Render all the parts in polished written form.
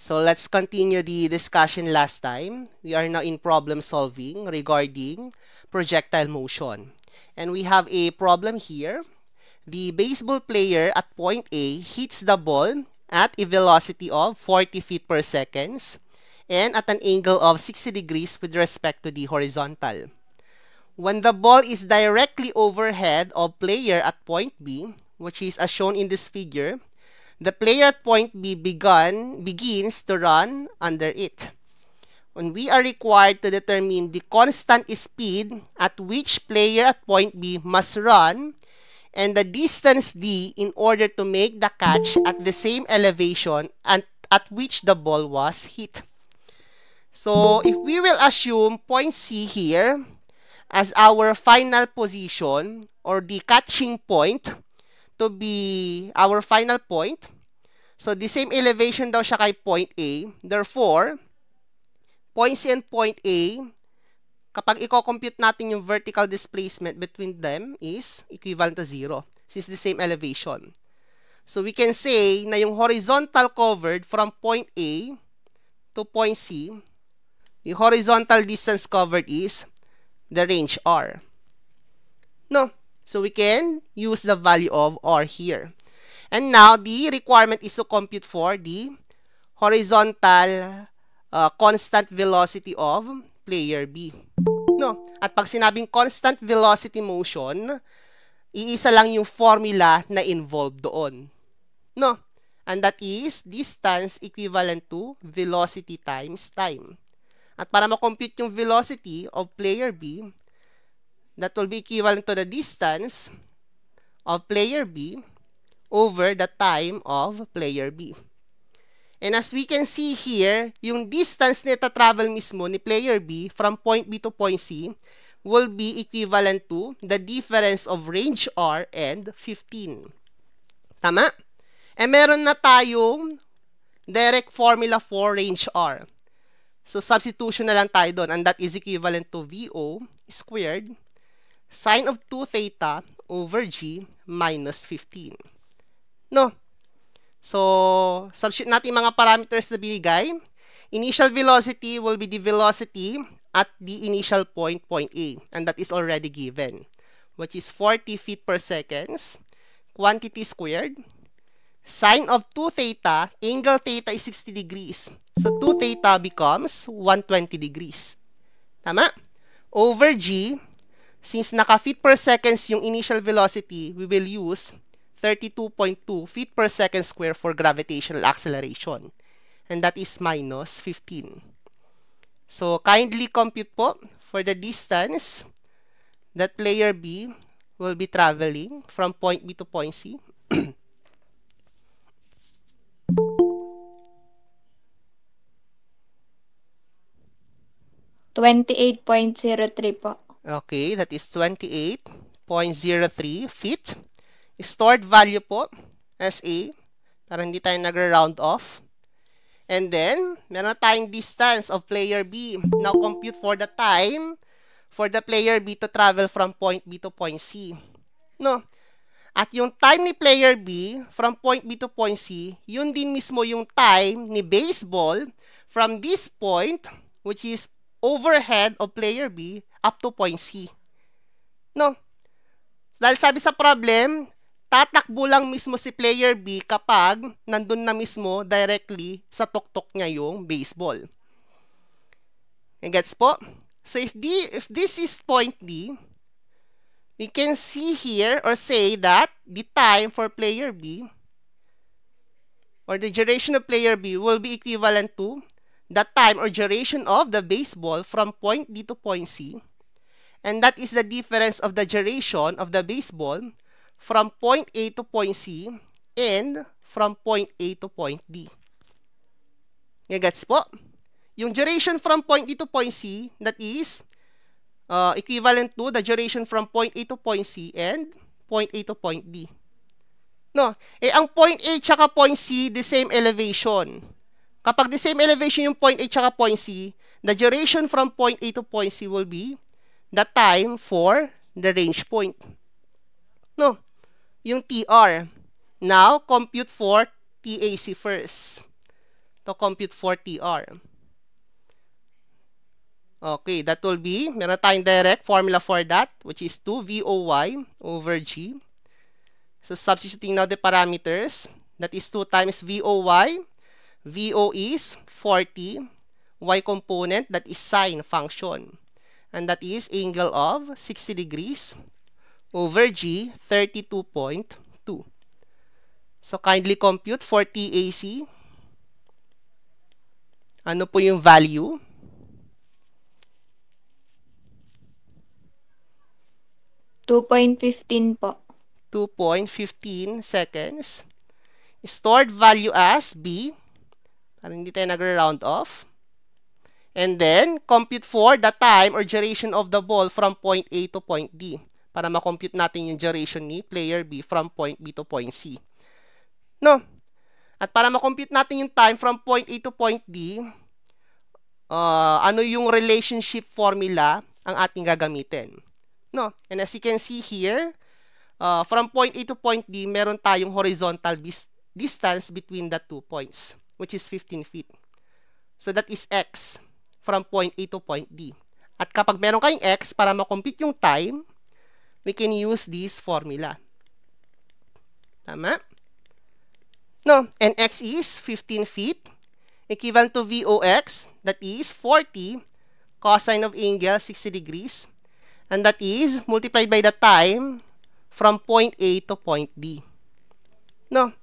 So let's continue the discussion last time. We are now in problem solving regarding projectile motion. And we have a problem here. The baseball player at point A hits the ball at a velocity of 40 feet per second and at an angle of 60 degrees with respect to the horizontal. When the ball is directly overhead of player at point B, which is as shown in this figure, the player at point B begins to run under it. When we are required to determine the constant speed at which player at point B must run and the distance d in order to make the catch at the same elevation at which the ball was hit. So, if we will assume point C here as our final position or the catching point to be our final point, so the same elevation daw siya kay point A. Therefore, point C and point A, kapag i-compute natin yung vertical displacement between them is equivalent to 0 since the same elevation. So we can say na yung horizontal covered from point A to point C, the horizontal distance covered is the range R. No? So we can use the value of R here. And now, the requirement is to compute for the horizontal constant velocity of player B. No? At pag sinabing constant velocity motion, iisa lang yung formula na involved doon. No? And that is distance equivalent to velocity times time. At para ma-compute yung velocity of player B, that will be equivalent to the distance of player B over the time of player B. And as we can see here, yung distance na ita-travel mismo ni player B from point B to point C will be equivalent to the difference of range R and 15. Tama? E meron na tayong direct formula for range R. So substitution na lang tayo doon and that is equivalent to VO squared sine of 2 theta over G minus 15. No? So, substitute natin mga parameters na binigay. Initial velocity will be the velocity at the initial point, point A. And that is already given, which is 40 feet per second, quantity squared, sine of 2 theta, angle theta is 60 degrees. So, 2 theta becomes 120 degrees. Tama? Over G, since naka-feet per seconds yung initial velocity, we will use 32.2 feet per second square for gravitational acceleration. And that is minus 15. So, kindly compute po for the distance that player B will be traveling from point B to point C. 28.03 po. Okay, that is 28.03 feet. Stored value po as A para hindi tayo nag-round off. And then, meron tayong distance of player B. Now, compute for the time for the player B to travel from point B to point C. No? At yung time ni player B from point B to point C, yun din mismo yung time ni baseball from this point, which is overhead of player B, up to point C. No? Dahil sabi sa problem, tatakbo lang mismo si player B kapag nandun na mismo directly sa tuktok niya yung baseball. Gets po? So if this is point D, we can see here or say that the time for player B or the duration of player B will be equivalent to the time or duration of the baseball from point D to point C. And that is the difference of the duration of the baseball from point A to point C and from point A to point D. Gets po? Yung duration from point D to point C, that is equivalent to the duration from point A to point C and point A to point D. No? Eh, ang point A tsaka point C, the same elevation. Kapag the same elevation yung point A tsaka point C, the duration from point A to point C will be the time for the range point. No? Yung TR. Now, compute for TAC first. to compute for TR? Okay, that will be, meron tayong direct formula for that, which is 2 VOY over G. So, substituting now the parameters, that is 2 times VOY. VO is 40. Y component, that is sine function. And that is angle of 60 degrees over G, 32.2. So, kindly compute for TAC. Ano po yung value? $2.15 po. 2.15 seconds. Stored value as B. Para hindi tayo nag-round off. And then, compute for the time or duration of the ball from point A to point D. Para makompute natin yung duration ni player B from point B to point C. No? At para makompute natin yung time from point A to point D, ano yung relationship formula ang ating gagamitin? No? And as you can see here, from point A to point D, meron tayong horizontal distance between the 2 points, which is 15 feet. So that is X from point A to point D. At kapag meron kayong X, para makompute yung time, we can use this formula. Tama? No? And X is 15 feet, equivalent to VOX, that is 40, cosine of angle 60 degrees, and that is multiplied by the time from point A to point D. No?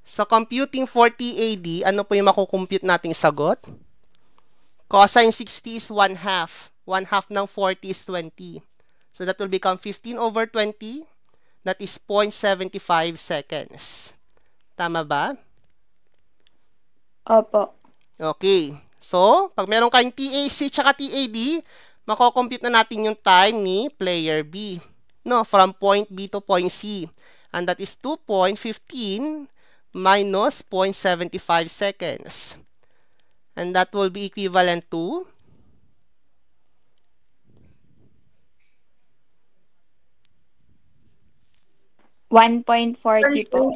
So, computing for TAD, ano po yung makukompute nating sagot? Cosine 60 is 1/2. 1/2 ng 40 is 20. So, that will become 15 over 20. That is 0.75 seconds. Tama ba? Opo. Okay. So, pag meron kayong TAC tsaka TAD, makocompute na natin yung time ni player B. No, from point B to point C. And that is 2.15 minus 0.75 seconds. And that will be equivalent to 1.40 po.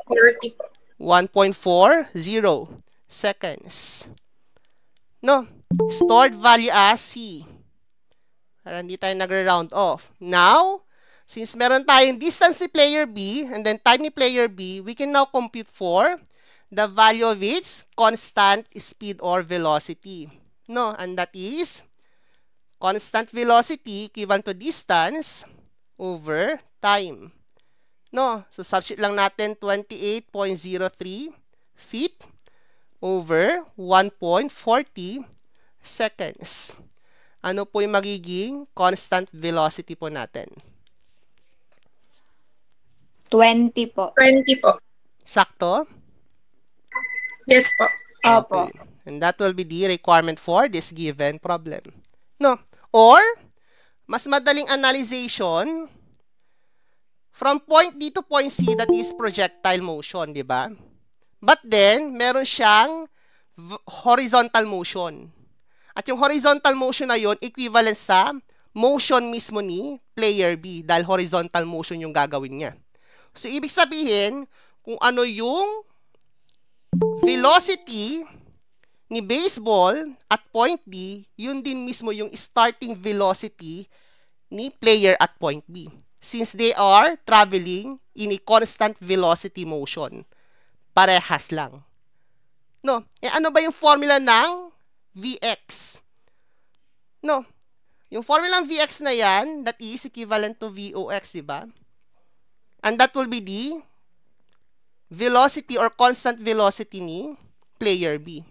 1.40 seconds. No, stored value as C. Para hindi tayo nag-round off. Now, since meron tayong distance ni player B and then time ni player B, we can now compute for the value of its constant speed or velocity. No, and that is constant velocity equivalent to distance over time. No, so substitute lang natin 28.03 feet over 1.40 seconds. Ano po yung magiging constant velocity po natin? 20 po. 20 po. Sakto? Yes po. Opo. Okay. And that will be the requirement for this given problem. No? Or, mas madaling analyzation, from point D to point C, that is projectile motion, di ba? But then, meron siyang horizontal motion. At yung horizontal motion na yon equivalent sa motion mismo ni player B dahil horizontal motion yung gagawin niya. So, ibig sabihin, kung ano yung velocity ni baseball at point D, yun din mismo yung starting velocity ni player at point B. Since they are traveling in a constant velocity motion. Parehas lang. No? Ano ba yung formula ng Vx? No? Yung formula ng Vx na yan, that is equivalent to Vox, diba? And that will be the velocity or constant velocity ni player B.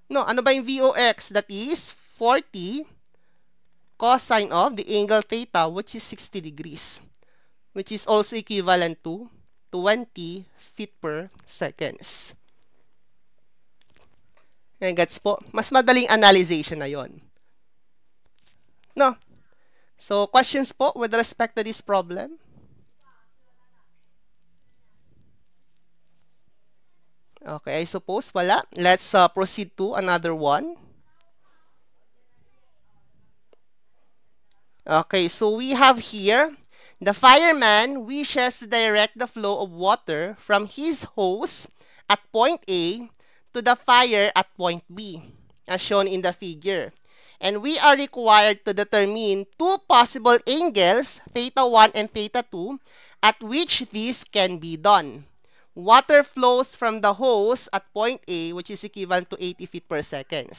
No, ano ba yung Vox? That is 40 cosine of the angle theta, which is 60 degrees, which is also equivalent to 20 feet per seconds. And gets po, mas madaling analyzation na yon. No? So, questions po with respect to this problem? Okay, I suppose wala. Let's proceed to another one. Okay, so we have here, the fireman wishes to direct the flow of water from his hose at point A to the fire at point B, as shown in the figure. And we are required to determine two possible angles, theta 1 and theta 2, at which this can be done. Water flows from the hose at point A, which is equivalent to 80 feet per second.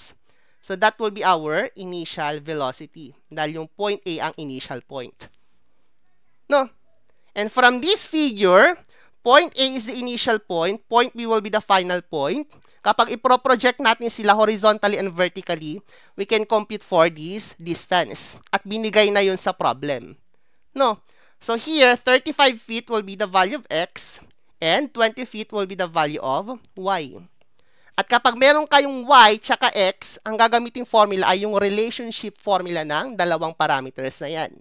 So that will be our initial velocity, dahil yung point A ang initial point. No? And from this figure, point A is the initial point, point B will be the final point. Kapag ipro-project natin sila horizontally and vertically, we can compute for this distance. At binigay na yun sa problem. No? So here, 35 feet will be the value of X, and 20 feet will be the value of Y. At kapag meron kayong Y tsaka X, ang gagamiting formula ay yung relationship formula ng dalawang parameters na yan.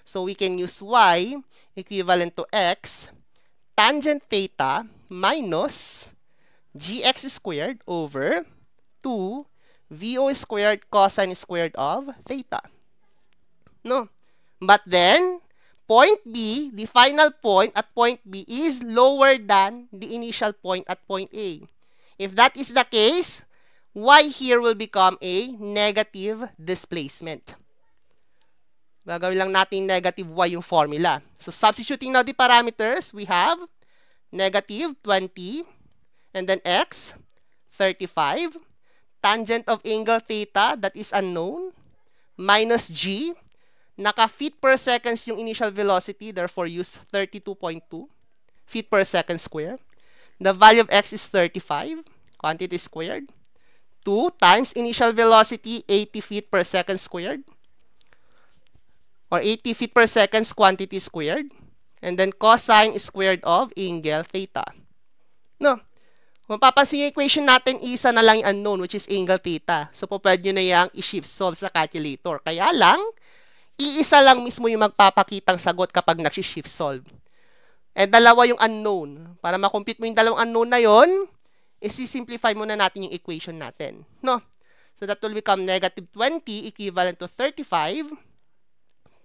So we can use Y equivalent to X tangent theta minus gx squared over 2 VO squared cosine squared of theta. No? But then, point B, the final point at point B is lower than the initial point at point A. If that is the case, Y here will become a negative displacement. Gagawin lang natin negative Y yung formula. So, substituting now the parameters, we have negative 20, and then X, 35, tangent of angle theta, that is unknown, minus G, naka-feet per second yung initial velocity, therefore use 32.2 feet per second square. The value of X is 35, quantity squared, 2 times initial velocity, 80 feet per second squared, or 80 feet per second quantity squared, and then cosine squared of angle theta. No? Kung mapapansin yung equation natin, isa na lang yung unknown, which is angle theta. So, pwede nyo na yung i-shift solve sa calculator. Kaya lang, iisa lang mismo yung magpapakitang sagot kapag nag-shift solve. Eh, dalawa yung unknown. Para makompute mo yung dalawang unknown na yon, isi-simplify muna natin yung equation natin. No? So, that will become negative 20 equivalent to 35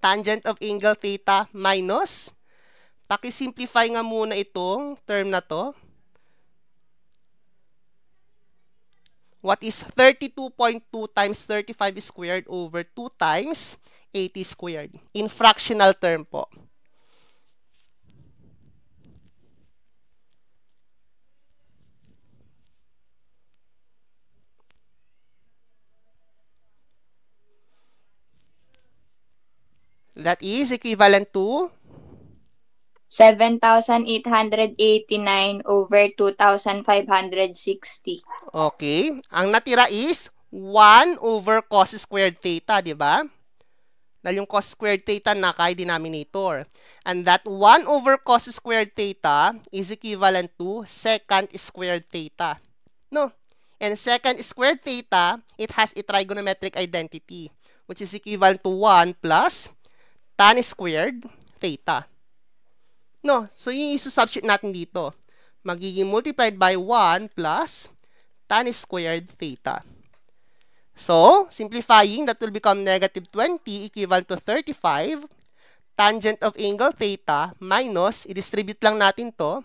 tangent of angle theta minus, pakisimplify nga muna itong term na to. What is 32.2 times 35 squared over 2 times 80 squared? In fractional term po. That is equivalent to 7,889 over 2,560. Okay. Ang natira is 1 over cos squared theta, di ba? Dahil yung cos squared theta na kay denominator. And that 1 over cos squared theta is equivalent to secant squared theta. No? And secant squared theta, it has a trigonometric identity, which is equivalent to 1 plus tan squared theta. No? So, yung isusubstitute natin dito, magiging multiplied by 1 plus tan squared theta. So, simplifying, that will become negative 20 equivalent to 35 tangent of angle theta minus, i-distribute lang natin to.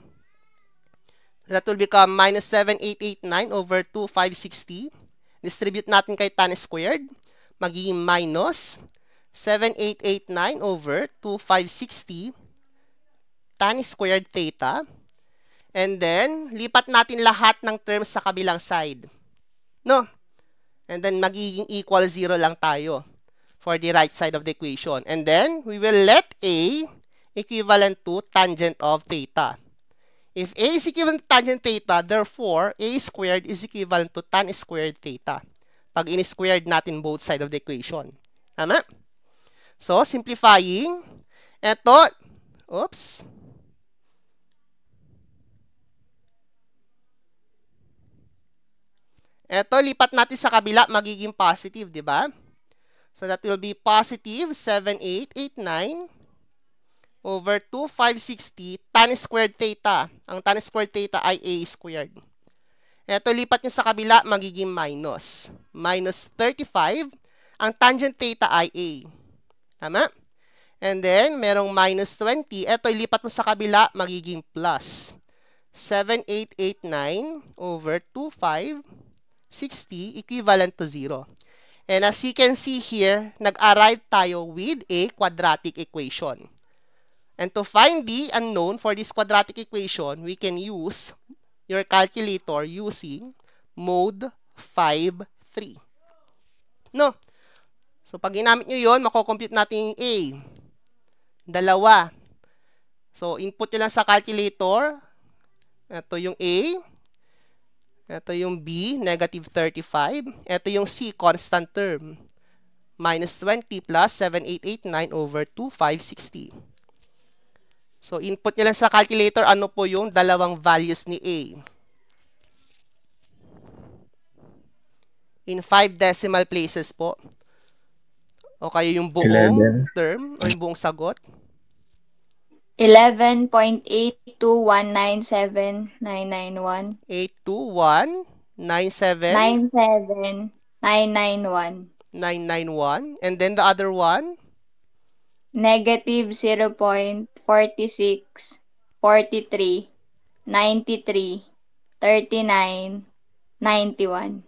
That will become minus 7889 over 2560. Distribute natin kay tan squared. Magiging minus 7889 over 2560 tan squared theta. And then, lipat natin lahat ng terms sa kabilang side. No? And then, magiging equal 0 lang tayo for the right side of the equation. And then, we will let A equivalent to tangent of theta. If A is equivalent to tangent theta, therefore, A squared is equivalent to tan squared theta. Pag in-squared natin both side of the equation. Tama? So, simplifying, eto, oops, eto, lipat natin sa kabila, magiging positive, di ba? So, that will be positive 7889 over 2560 tan squared theta. Ang tan squared theta ay A squared. Eto, lipat nyo sa kabila, magiging minus. Minus 35. Ang tangent theta ay A. Tama? And then, merong minus 20. Eto, ilipat mo sa kabila, magiging plus. 7889 over 2560 equivalent to 0. And as you can see here, nag-arrive tayo with a quadratic equation. And to find the unknown for this quadratic equation, we can use your calculator using mode 5-3. No? So, pag ginamit nyo yun, makocompute natin yung A. 2. So, input nyo lang sa calculator. Ito yung A. Ito yung B, negative 35. Ito yung C, constant term. Minus 20 plus 7889 over 2560. So, input nyo lang sa calculator, ano po yung dalawang values ni A. In 5 decimal places po. O kayo yung buong term o yung buong sagot. 11.82197,991. 82197,991. 991. And then the other one? Negative 0.46, 43, 93, 39, 91.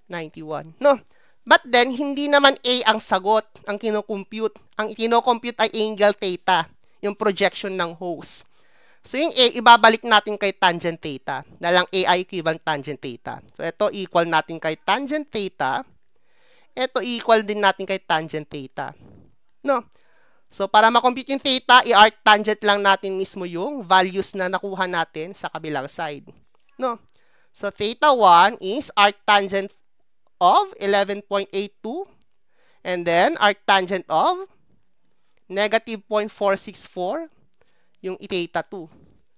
91. No. But then, hindi naman A ang sagot, ang kinocompute. Ang kinocompute ay angle theta, yung projection ng host. So, yung A, ibabalik natin kay tangent theta. Dalang A ay equivalent tangent theta. So, ito equal natin kay tangent theta. Ito equal din natin kay tangent theta. No? So, para makompute yung theta, i-arc tangent lang natin mismo yung values na nakuha natin sa kabilang side. No? So, theta 1 is arc tangent of 11.82 and then arc tangent of negative 0.464 yung theta 2.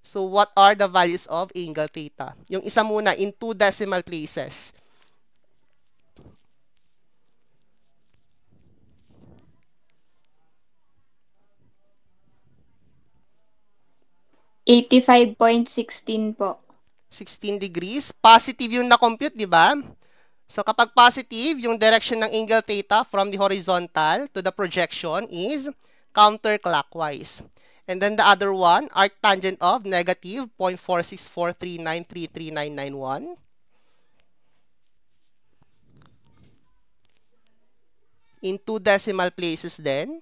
So, what are the values of angle theta? Yung isa muna in 2 decimal places. $85.16 po. 16 degrees. Positive yung na-compute, di ba? So, kapag positive, yung direction ng angle theta from the horizontal to the projection is counterclockwise. And then the other one, arc tangent of negative 0.464393391. In 2 decimal places then.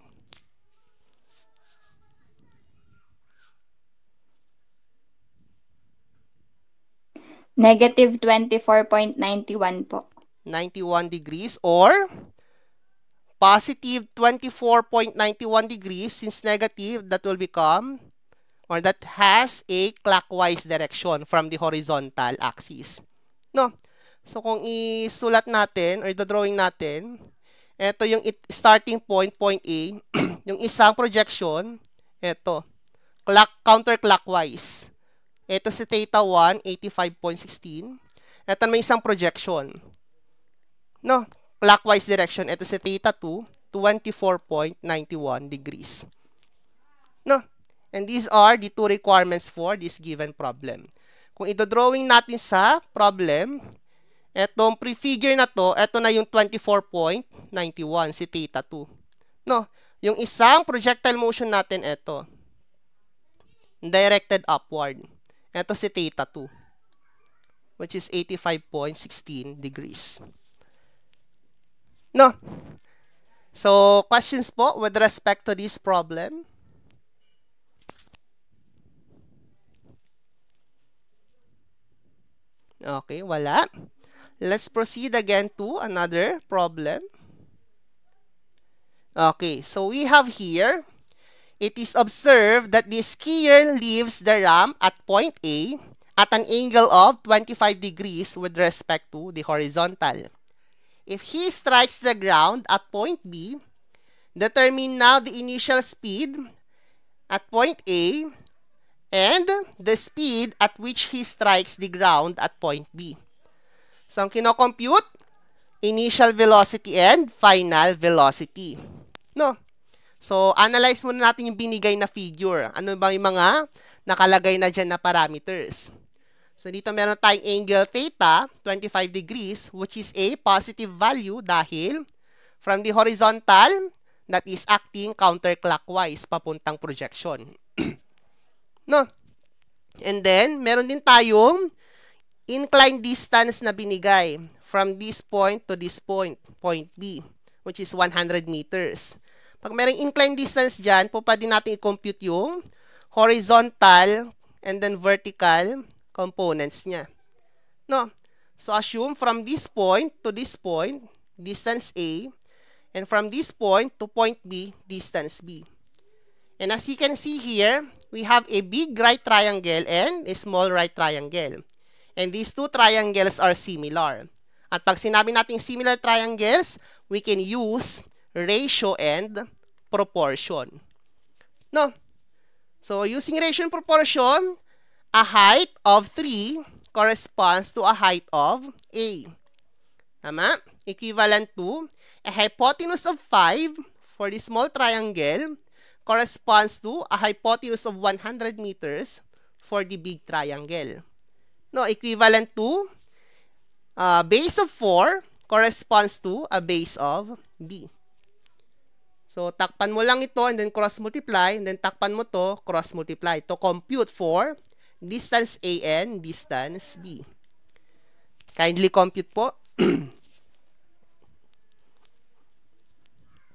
Negative 24.91 po. 91 degrees or positive 24.91 degrees. Since negative, that will become or that has a clockwise direction from the horizontal axis. No? So, kung isulat natin or drawing natin, ito yung starting point, point A. Yung isang projection, ito, counterclockwise. Ito si theta 1, 85.16. Ito may isang projection. No? Clockwise direction. Ito si theta 2, 24.91 degrees. No? And these are the 2 requirements for this given problem. Kung ito-drawing natin sa problem, etong prefigure na to, ito na yung 24.91, si theta 2. No? Yung isang projectile motion natin, ito. Directed upward. Ito si theta 2, which is 85.16 degrees. No? So, questions po with respect to this problem? Okay, wala. Let's proceed again to another problem. Okay, so we have here, it is observed that the skier leaves the ramp at point A at an angle of 25 degrees with respect to the horizontal. If he strikes the ground at point B, determine now the initial speed at point A and the speed at which he strikes the ground at point B. So, ang kinocompute, initial velocity and final velocity. No? So, analyze muna natin yung binigay na figure. Ano ba yung mga nakalagay na dyan na parameters? So, dito meron tayong angle theta, 25 degrees, which is a positive value dahil from the horizontal, that is acting counterclockwise, papuntang projection. No? And then, meron din tayong inclined distance na binigay from this point to this point, point B, which is 100 meters. Pag merong inclined distance dyan, po pwede natin i-compute yung horizontal and then vertical components niya. No? So, assume from this point to this point, distance A, and from this point to point B, distance B. And as you can see here, we have a big right triangle and a small right triangle. And these two triangles are similar. At pag sinabi natin similar triangles, we can use ratio and proportion. No? So, using ratio and proportion, a height of 3 corresponds to a height of A. Tama? Equivalent to a hypotenuse of 5 for the small triangle corresponds to a hypotenuse of 100 meters for the big triangle. No, equivalent to base of 4 corresponds to a base of B. So, takpan mo lang ito and then cross multiply and then takpan mo to cross multiply to compute for distance A and distance B. Kindly compute po.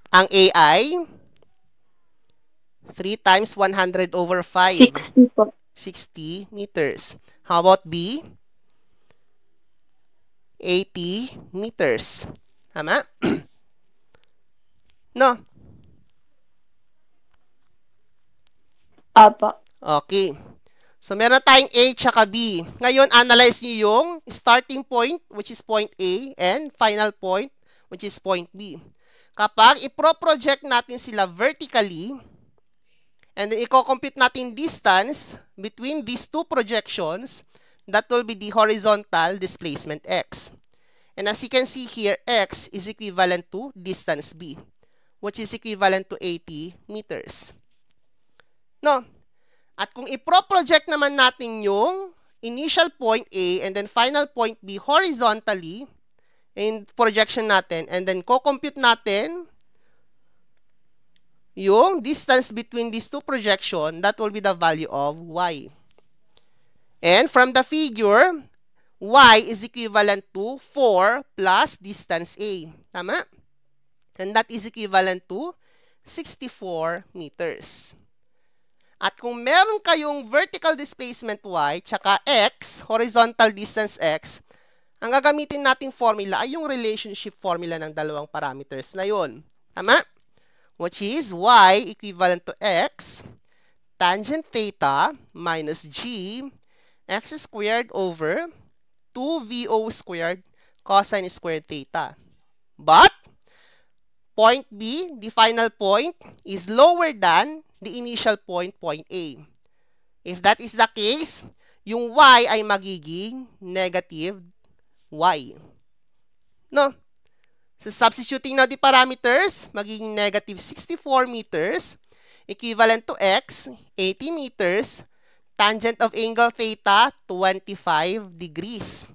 Ang A ay 3 times 100 over 5. 60 po. 60 meters. How about B? 80 meters. Tama? No? Opo. Okay. So, meron tayong A tsaka B. Ngayon, analyze niyo yung starting point, which is point A, and final point, which is point B. Kapag ipro-project natin sila vertically, and then i-compute natin distance between these two projections, that will be the horizontal displacement x. And as you can see here, x is equivalent to distance B, which is equivalent to 80 meters. No? At kung ipro-project naman natin yung initial point A and then final point B horizontally in projection natin, and then co-compute natin yung distance between these two projection, that will be the value of y. And from the figure, y is equivalent to 4 plus distance A. Tama? And that is equivalent to 64 meters. At kung meron kayong vertical displacement y, tsaka x, horizontal distance x, ang gagamitin nating formula ay yung relationship formula ng dalawang parameters na yun. Tama? Which is y equivalent to x, tangent theta minus g, x squared over 2vo squared cosine squared theta. But, point B, the final point, is lower than the initial point, point A. If that is the case, yung y ay magiging negative y. No? So, substituting now the parameters, magiging negative 64 meters, equivalent to x, 80 meters, tangent of angle theta, 25 degrees.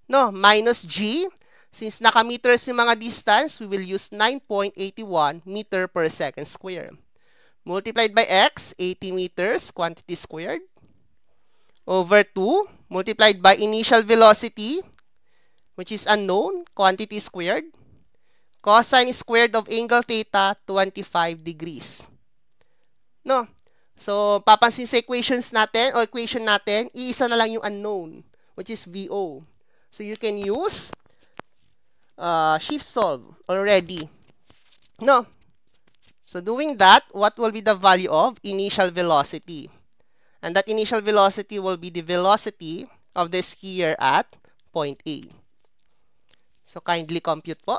No, minus g, since naka-meters yung mga distance, we will use 9.81 meter per second square. Multiplied by x, 80 meters, quantity squared, over 2, multiplied by initial velocity, which is unknown, quantity squared, cosine squared of angle theta, 25 degrees. No? So, papansin sa equations natin, o equation natin, iisa na lang yung unknown, which is VO. So, you can use shift solve already. No? So, doing that, what will be the value of initial velocity? And that initial velocity will be the velocity of the skier at point A. So, kindly compute po.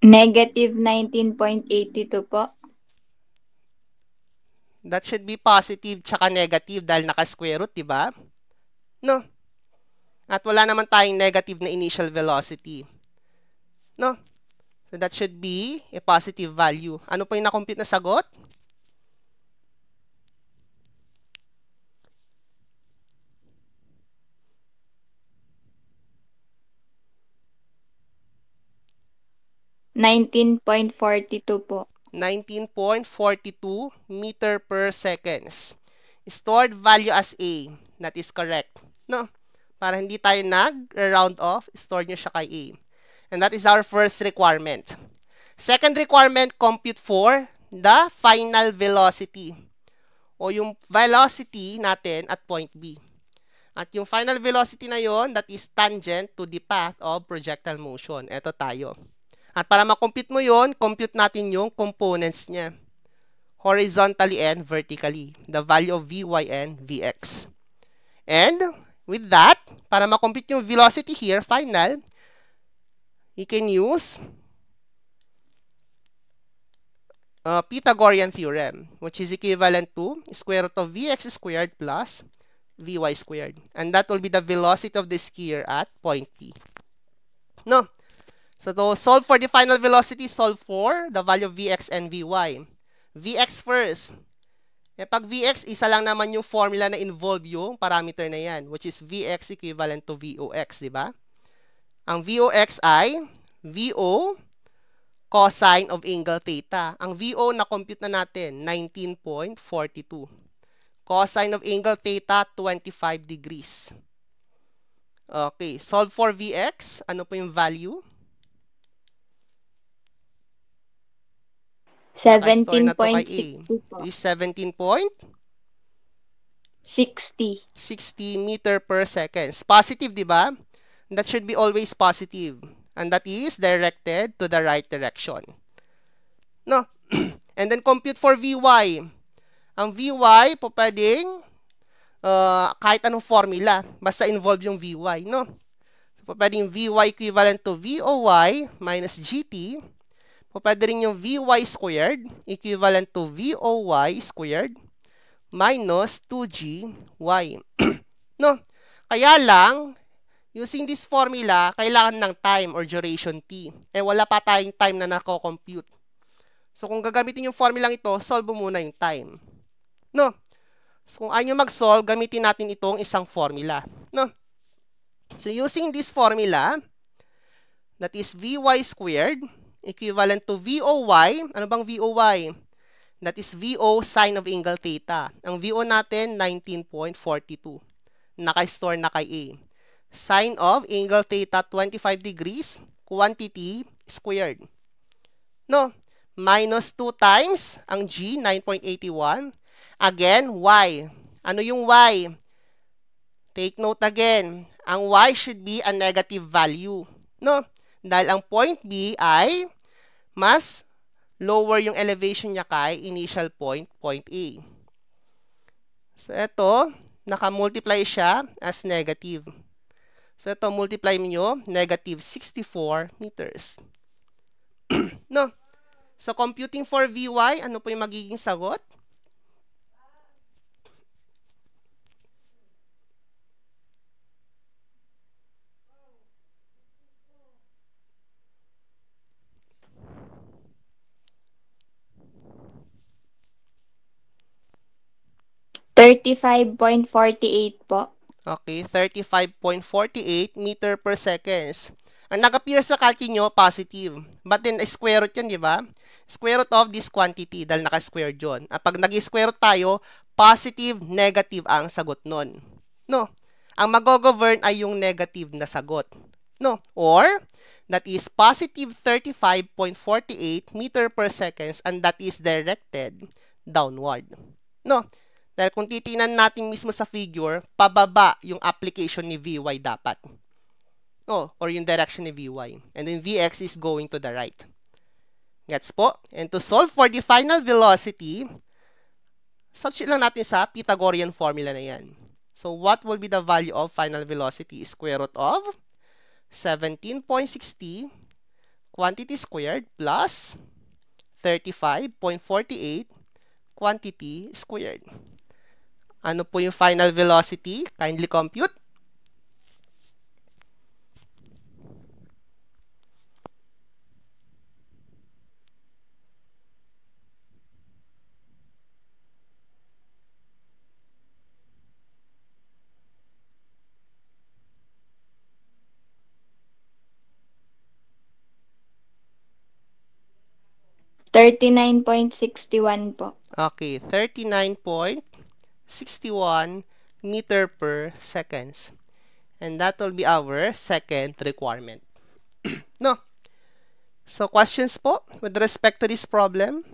Negative 19.82 po. That should be positive tsaka negative dahil naka-square root, diba? No? At wala naman tayong negative na initial velocity. No? So, that should be a positive value. Ano po yung na-compute na sagot? $19.42 po. 19.42 meter per seconds. Stored value as A. That is correct. No? Para hindi tayo nag-round off, store nyo siya kay A. And that is our first requirement. Second requirement, compute for the final velocity. O yung velocity natin at point B. At yung final velocity na yon, that is tangent to the path of projectile motion. Ito tayo. At para makompute mo yon, compute natin yung components niya. Horizontally and vertically. The value of Vy and Vx. And with that, para makompute yung velocity here, final, you can use Pythagorean theorem, which is equivalent to square root of Vx squared plus Vy squared. And that will be the velocity of the skier at point P. No? So to solve for the final velocity, solve for the value of Vx and Vy. Vx first. Eh, pag Vx, isa lang naman yung formula na involve yung parameter na yan, which is Vx equivalent to Vox, di ba? Ang Vox ay Vo cosine of angle theta. Ang Vo na compute na natin, 19.42. Cosine of angle theta, 25 degrees. Okay, solve for Vx. Ano po yung value? 17.60 po. Is 17.60 60. meter per second. Positive, di ba? That should be always positive. And that is directed to the right direction. No? And then compute for Vy. Ang Vy, po pwedeng kahit anong formula. Basta involve yung Vy, no? So, po pwedeng Vy equivalent to Voy minus GT. Po pwede rin yung Vy squared equivalent to Voy squared minus 2GY. No? Kaya lang, using this formula, kailangan ng time or duration t. Eh, wala pa tayong time na nako-compute. So, kung gagamitin yung formulang ito, solve mo muna yung time. No? So, kung ayaw nyo mag-solve, gamitin natin itong isang formula. No? So, using this formula, that is Vy squared equivalent to Voy. Ano bang Voy? That is Vo sine of angle theta. Ang Vo natin, 19.42. Naka-store na kay A. Sine of angle theta, 25 degrees, quantity squared. No? Minus 2 times ang G, 9.81. Again, Y. Ano yung Y? Take note again. Ang Y should be a negative value. No? Dahil ang point B ay mas lower yung elevation niya kay initial point, point A. So, ito, naka-multiply siya as negative. So, ito, multiply nyo, negative 64 meters. No? So, computing for Vy, ano po yung magiging sagot? $35.48 po. Okay, 35.48 meter per seconds. Ang nag-appear sa calc nyo, positive. But then, square root yun, di ba? Square root of this quantity dahil naka-square yun. At pag nag-square root tayo, positive, negative ang sagot nun. No? Ang mag-govern ay yung negative na sagot. No? Or, that is positive 35.48 meter per seconds and that is directed downward. No? Dahil kung titingnan natin mismo sa figure, pababa yung application ni Vy dapat. Oh, or yung direction ni Vy. And then Vx is going to the right. Gets po? And to solve for the final velocity, substitute lang natin sa Pythagorean formula na yan. So, what will be the value of final velocity? Square root of 17.60 quantity squared plus 35.48 quantity squared. Ano po yung final velocity? Kindly compute. 39.61 po. Okay, 39.61 meter per seconds. And that will be our second requirement. No? So, questions po with respect to this problem?